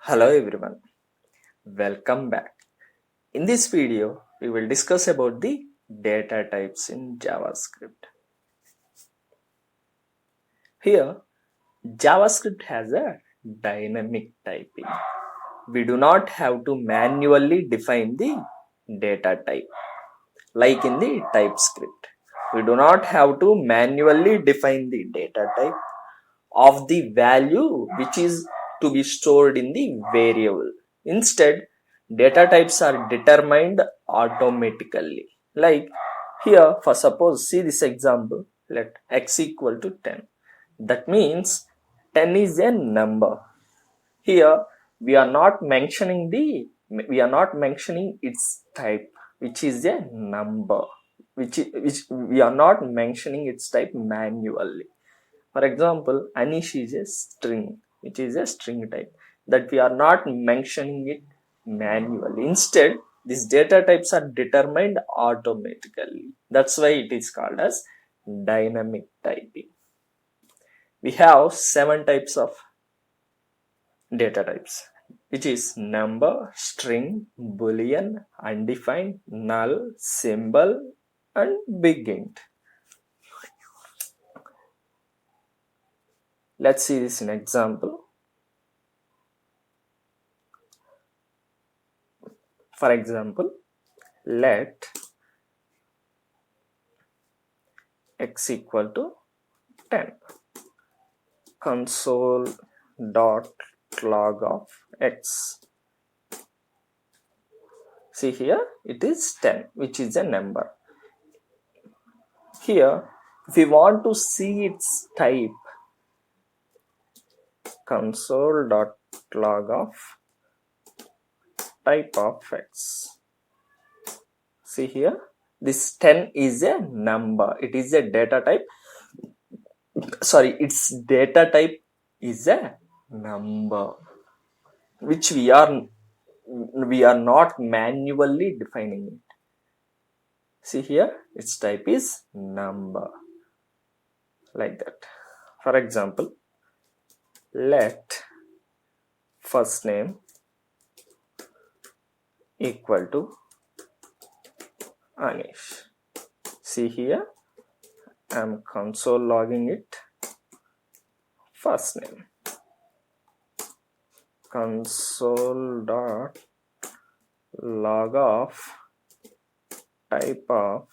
Hello everyone, welcome back. In this video, we will discuss about the data types in JavaScript. Here, JavaScript has a dynamic typing. We do not have to manually define the data type like in the TypeScript. We do not have to manually define the data type of the value which is to be stored in the variable. Instead, data types are determined automatically. Like here, for suppose, see this example, let x equal to 10. That means 10 is a number. Here, we are not mentioning its type, which is a number, which we are not mentioning its type manually. For example, Anish is a string, which is a string type, that we are not mentioning it manually. Instead, these data types are determined automatically. That's why it is called as dynamic typing. We have 7 types of data types, which is number, string, boolean, undefined, null, symbol, and bigInt. Let's see this in example. For example, let x equal to 10. Console.log of x. See here, it is 10, which is a number. Here, if we want to see its type, console.log of Typeof x. See here, this 10 is a number. It is a data type. Sorry, its data type is a number, which we are not manually defining it. See here, its type is number, like that. For example, let first name equal to Anish. See here, I am console logging it. First name, console.log of Typeof,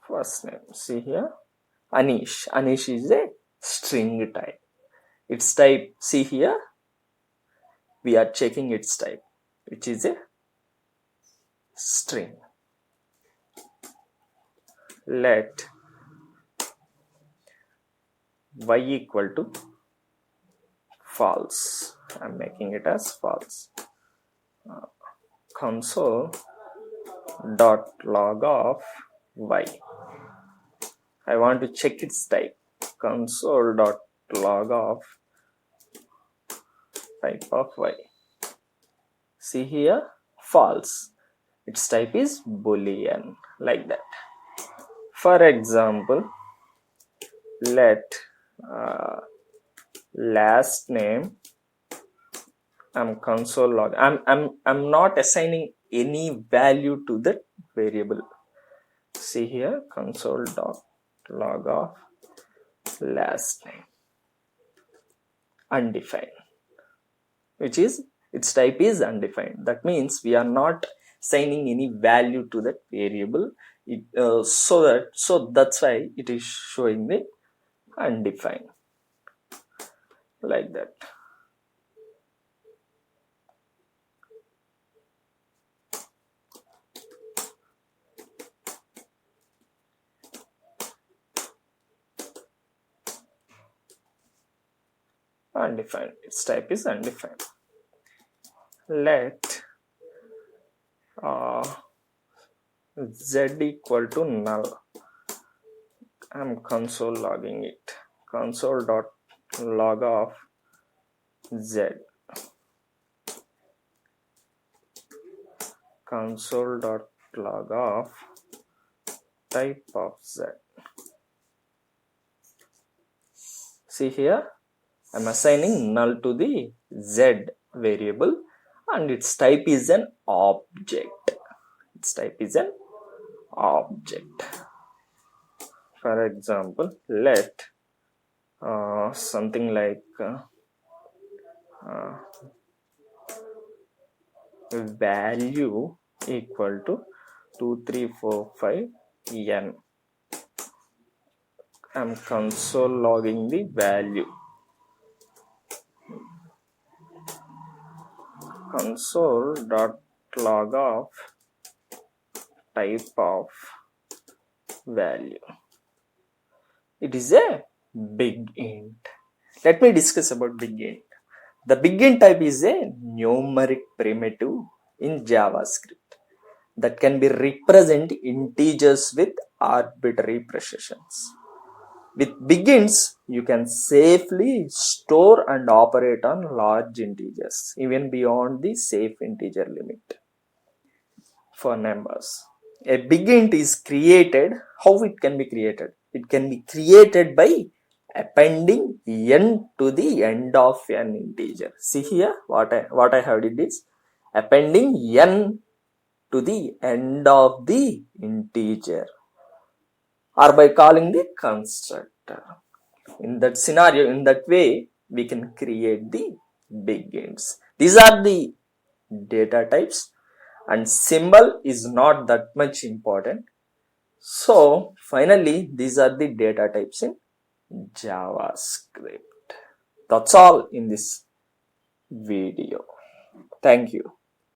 first name. See here, Anish. Anish is a string type. Its type, see here, we are checking its type, which is a string. Let y equal to false. I'm making it as false. Console.log of y. I want to check its type. Console.log of type of y. See here, false. Its type is Boolean, like that. For example, let last name, I'm console log. I'm not assigning any value to the variable. See here, console.log of last name, undefined, which is its type is undefined. That means we are not assigning any value to that variable. So that's why it is showing the undefined, like that. Undefined, its type is undefined. Let z equal to null. I'm console logging it. Console.log of z. Console.log of type of z. See here, I'm assigning null to the z variable and its type is an object. Its type is an object. For example, let something like value equal to 2345 n. I'm console logging the value. Console.log of type of value. It is a big int. Let me discuss about bigInt. The bigInt type is a numeric primitive in JavaScript that can be represent integers with arbitrary precisions. With bigints, you can safely store and operate on large integers, even beyond the safe integer limit for numbers. A bigint is created. How it can be created? It can be created by appending n to the end of an integer. See here, what I have did is appending n to the end of the integer, or by calling the constructor. In that scenario, in that way, we can create the bigints. These are the data types, and symbol is not that much important. So finally, these are the data types in JavaScript. That's all in this video. Thank you.